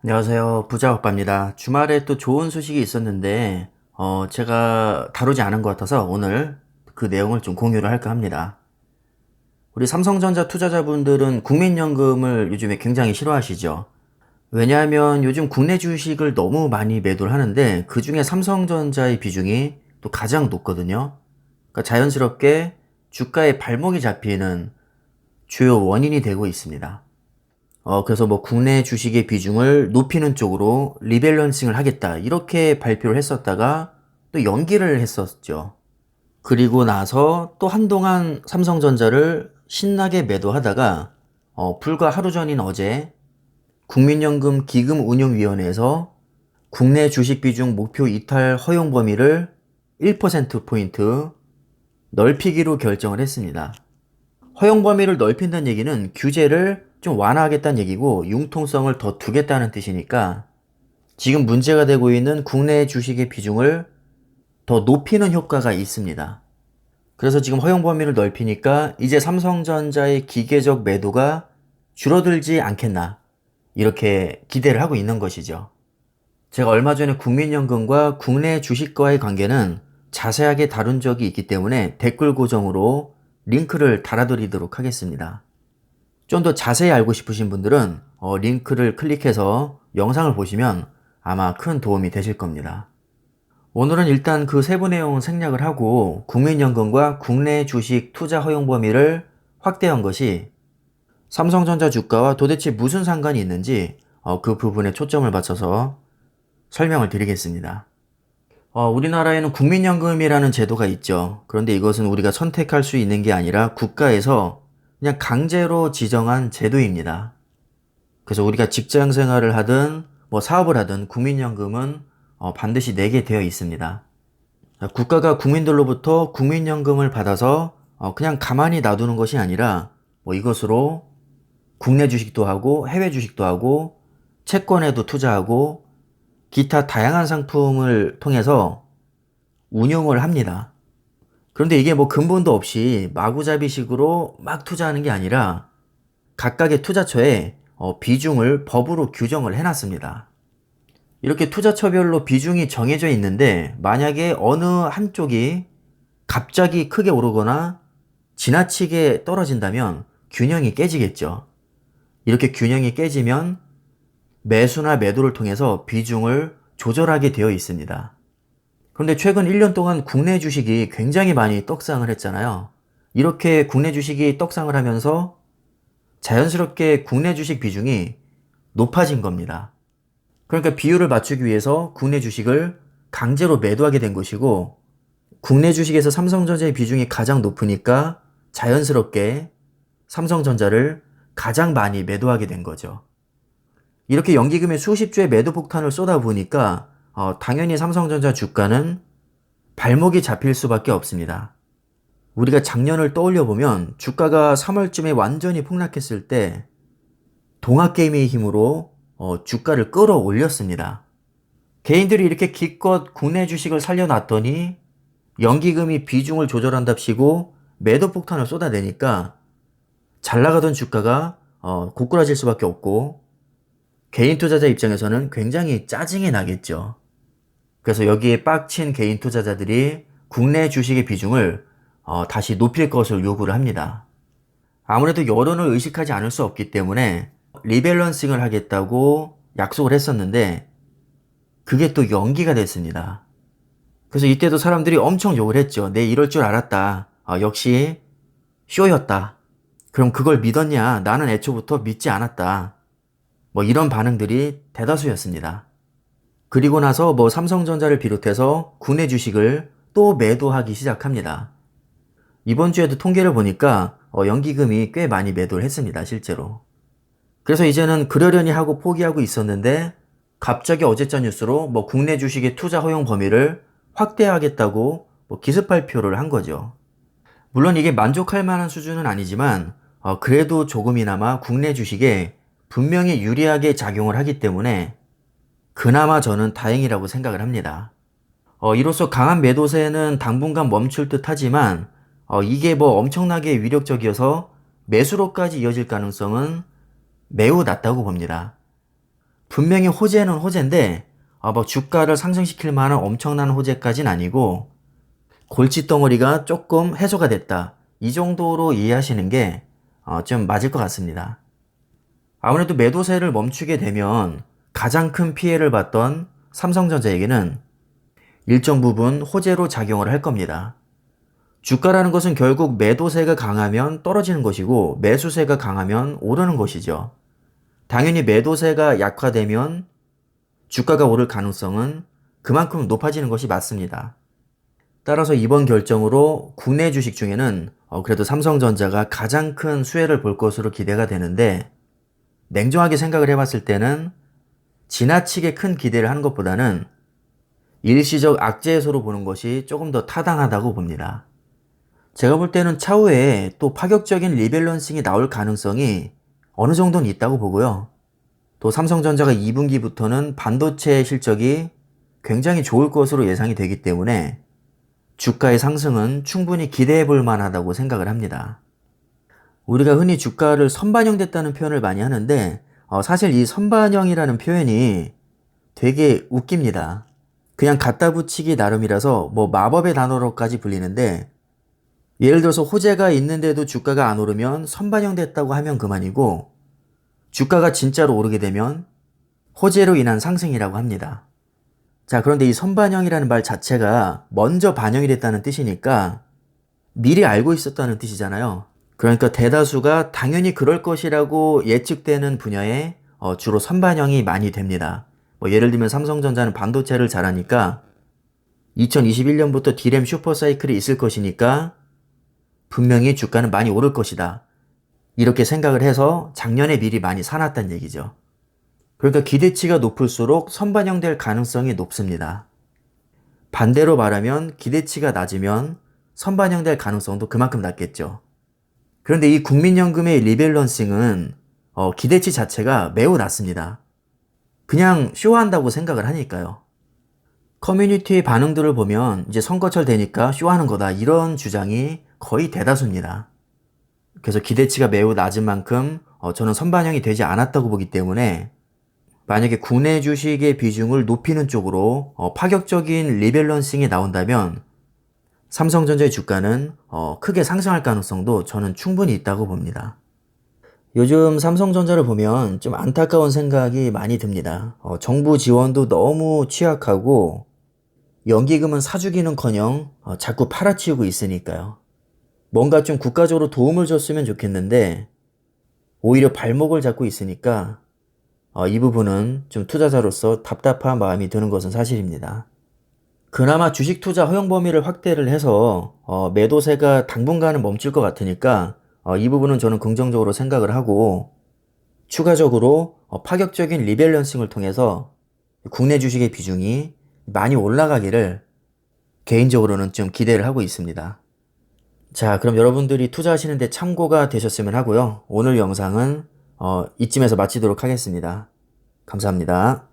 안녕하세요. 부자오빠입니다. 주말에 또 좋은 소식이 있었는데, 제가 다루지 않은 것 같아서 오늘 그 내용을 좀 공유를 할까 합니다. 우리 삼성전자 투자자분들은 국민연금을 요즘에 굉장히 싫어하시죠. 왜냐하면 요즘 국내 주식을 너무 많이 매도를 하는데, 그 중에 삼성전자의 비중이 또 가장 높거든요. 그러니까 자연스럽게 주가의 발목이 잡히는 주요 원인이 되고 있습니다. 그래서 뭐 국내 주식의 비중을 높이는 쪽으로 리밸런싱을 하겠다. 이렇게 발표를 했었다가 또 연기를 했었죠. 그리고 나서 또 한동안 삼성전자를 신나게 매도하다가 불과 하루 전인 어제 국민연금 기금운용위원회에서 국내 주식 비중 목표 이탈 허용 범위를 1%포인트 넓히기로 결정을 했습니다. 허용 범위를 넓힌다는 얘기는 규제를 좀 완화하겠다는 얘기고 융통성을 더 두겠다는 뜻이니까 지금 문제가 되고 있는 국내 주식의 비중을 더 높이는 효과가 있습니다. 그래서 지금 허용 범위를 넓히니까 이제 삼성전자의 기계적 매도가 줄어들지 않겠나 이렇게 기대를 하고 있는 것이죠. 제가 얼마 전에 국민연금과 국내 주식과의 관계는 자세하게 다룬 적이 있기 때문에 댓글 고정으로 링크를 달아드리도록 하겠습니다. 좀 더 자세히 알고 싶으신 분들은 링크를 클릭해서 영상을 보시면 아마 큰 도움이 되실 겁니다. 오늘은 일단 그 세부 내용은 생략을 하고 국민연금과 국내 주식 투자 허용 범위를 확대한 것이 삼성전자 주가와 도대체 무슨 상관이 있는지 그 부분에 초점을 맞춰서 설명을 드리겠습니다. 우리나라에는 국민연금이라는 제도가 있죠. 그런데 이것은 우리가 선택할 수 있는 게 아니라 국가에서 그냥 강제로 지정한 제도입니다. 그래서 우리가 직장 생활을 하든 뭐 사업을 하든 국민연금은 반드시 내게 되어 있습니다. 국가가 국민들로부터 국민연금을 받아서 그냥 가만히 놔두는 것이 아니라 뭐 이것으로 국내 주식도 하고 해외 주식도 하고 채권에도 투자하고 기타 다양한 상품을 통해서 운용을 합니다. 그런데 이게 뭐 근본도 없이 마구잡이식으로 막 투자하는 게 아니라 각각의 투자처에 비중을 법으로 규정을 해놨습니다. 이렇게 투자처별로 비중이 정해져 있는데 만약에 어느 한쪽이 갑자기 크게 오르거나 지나치게 떨어진다면 균형이 깨지겠죠. 이렇게 균형이 깨지면 매수나 매도를 통해서 비중을 조절하게 되어 있습니다. 그런데 최근 1년 동안 국내 주식이 굉장히 많이 떡상을 했잖아요. 이렇게 국내 주식이 떡상을 하면서 자연스럽게 국내 주식 비중이 높아진 겁니다. 그러니까 비율을 맞추기 위해서 국내 주식을 강제로 매도하게 된 것이고 국내 주식에서 삼성전자의 비중이 가장 높으니까 자연스럽게 삼성전자를 가장 많이 매도하게 된 거죠. 이렇게 연기금의 수십 주의 매도 폭탄을 쏟아부으니까 당연히 삼성전자 주가는 발목이 잡힐 수밖에 없습니다. 우리가 작년을 떠올려 보면 주가가 3월쯤에 완전히 폭락했을 때 동학개미의 힘으로 주가를 끌어올렸습니다. 개인들이 이렇게 기껏 국내 주식을 살려놨더니 연기금이 비중을 조절한답시고 매도 폭탄을 쏟아내니까 잘 나가던 주가가 고꾸라질 수밖에 없고 개인 투자자 입장에서는 굉장히 짜증이 나겠죠. 그래서 여기에 빡친 개인 투자자들이 국내 주식의 비중을 다시 높일 것을 요구를 합니다. 아무래도 여론을 의식하지 않을 수 없기 때문에 리밸런싱을 하겠다고 약속을 했었는데 그게 또 연기가 됐습니다. 그래서 이때도 사람들이 엄청 욕을 했죠. 내 이럴 줄 알았다. 역시 쇼였다. 그럼 그걸 믿었냐? 나는 애초부터 믿지 않았다. 뭐 이런 반응들이 대다수였습니다. 그리고 나서 뭐 삼성전자를 비롯해서 국내 주식을 또 매도하기 시작합니다. 이번 주에도 통계를 보니까 연기금이 꽤 많이 매도를 했습니다, 실제로. 그래서 이제는 그러려니 하고 포기하고 있었는데 갑자기 어제자 뉴스로 뭐 국내 주식의 투자 허용 범위를 확대하겠다고 뭐 기습 발표를 한 거죠. 물론 이게 만족할 만한 수준은 아니지만 그래도 조금이나마 국내 주식에 분명히 유리하게 작용을 하기 때문에 그나마 저는 다행이라고 생각을 합니다. 이로써 강한 매도세는 당분간 멈출 듯 하지만 이게 뭐 엄청나게 위력적이어서 매수로까지 이어질 가능성은 매우 낮다고 봅니다. 분명히 호재는 호재인데 뭐 주가를 상승시킬 만한 엄청난 호재까지는 아니고 골칫덩어리가 조금 해소가 됐다. 이 정도로 이해하시는 게 좀 맞을 것 같습니다. 아무래도 매도세를 멈추게 되면 가장 큰 피해를 봤던 삼성전자에게는 일정 부분 호재로 작용을 할 겁니다. 주가라는 것은 결국 매도세가 강하면 떨어지는 것이고 매수세가 강하면 오르는 것이죠. 당연히 매도세가 약화되면 주가가 오를 가능성은 그만큼 높아지는 것이 맞습니다. 따라서 이번 결정으로 국내 주식 중에는 그래도 삼성전자가 가장 큰 수혜를 볼 것으로 기대가 되는데, 냉정하게 생각을 해봤을 때는 지나치게 큰 기대를 하는 것보다는 일시적 악재 해소로 보는 것이 조금 더 타당하다고 봅니다. 제가 볼 때는 차후에 또 파격적인 리밸런싱이 나올 가능성이 어느 정도는 있다고 보고요. 또 삼성전자가 2분기부터는 반도체 실적이 굉장히 좋을 것으로 예상이 되기 때문에 주가의 상승은 충분히 기대해 볼 만하다고 생각을 합니다. 우리가 흔히 주가를 선반영됐다는 표현을 많이 하는데 사실 이 선반영이라는 표현이 되게 웃깁니다. 그냥 갖다 붙이기 나름이라서 뭐 마법의 단어로까지 불리는데, 예를 들어서 호재가 있는데도 주가가 안 오르면 선반영됐다고 하면 그만이고, 주가가 진짜로 오르게 되면 호재로 인한 상승이라고 합니다. 자, 그런데 이 선반영이라는 말 자체가 먼저 반영이 됐다는 뜻이니까 미리 알고 있었다는 뜻이잖아요. 그러니까 대다수가 당연히 그럴 것이라고 예측되는 분야에 주로 선반영이 많이 됩니다. 뭐 예를 들면 삼성전자는 반도체를 잘하니까 2021년부터 D램 슈퍼사이클이 있을 것이니까 분명히 주가는 많이 오를 것이다. 이렇게 생각을 해서 작년에 미리 많이 사놨다는 얘기죠. 그러니까 기대치가 높을수록 선반영될 가능성이 높습니다. 반대로 말하면 기대치가 낮으면 선반영될 가능성도 그만큼 낮겠죠. 그런데 이 국민연금의 리밸런싱은 기대치 자체가 매우 낮습니다. 그냥 쇼한다고 생각을 하니까요. 커뮤니티의 반응들을 보면 이제 선거철 되니까 쇼하는 거다, 이런 주장이 거의 대다수입니다. 그래서 기대치가 매우 낮은 만큼 저는 선반영이 되지 않았다고 보기 때문에, 만약에 국내 주식의 비중을 높이는 쪽으로 파격적인 리밸런싱이 나온다면 삼성전자의 주가는 크게 상승할 가능성도 저는 충분히 있다고 봅니다. 요즘 삼성전자를 보면 좀 안타까운 생각이 많이 듭니다. 정부 지원도 너무 취약하고 연기금은 사주기는커녕 자꾸 팔아치우고 있으니까요. 뭔가 좀 국가적으로 도움을 줬으면 좋겠는데 오히려 발목을 잡고 있으니까 이 부분은 좀 투자자로서 답답한 마음이 드는 것은 사실입니다. 그나마 주식 투자 허용 범위를 확대를 해서 매도세가 당분간은 멈출 것 같으니까 이 부분은 저는 긍정적으로 생각을 하고, 추가적으로 파격적인 리밸런싱을 통해서 국내 주식의 비중이 많이 올라가기를 개인적으로는 좀 기대를 하고 있습니다. 자, 그럼 여러분들이 투자하시는데 참고가 되셨으면 하고요. 오늘 영상은 이쯤에서 마치도록 하겠습니다. 감사합니다.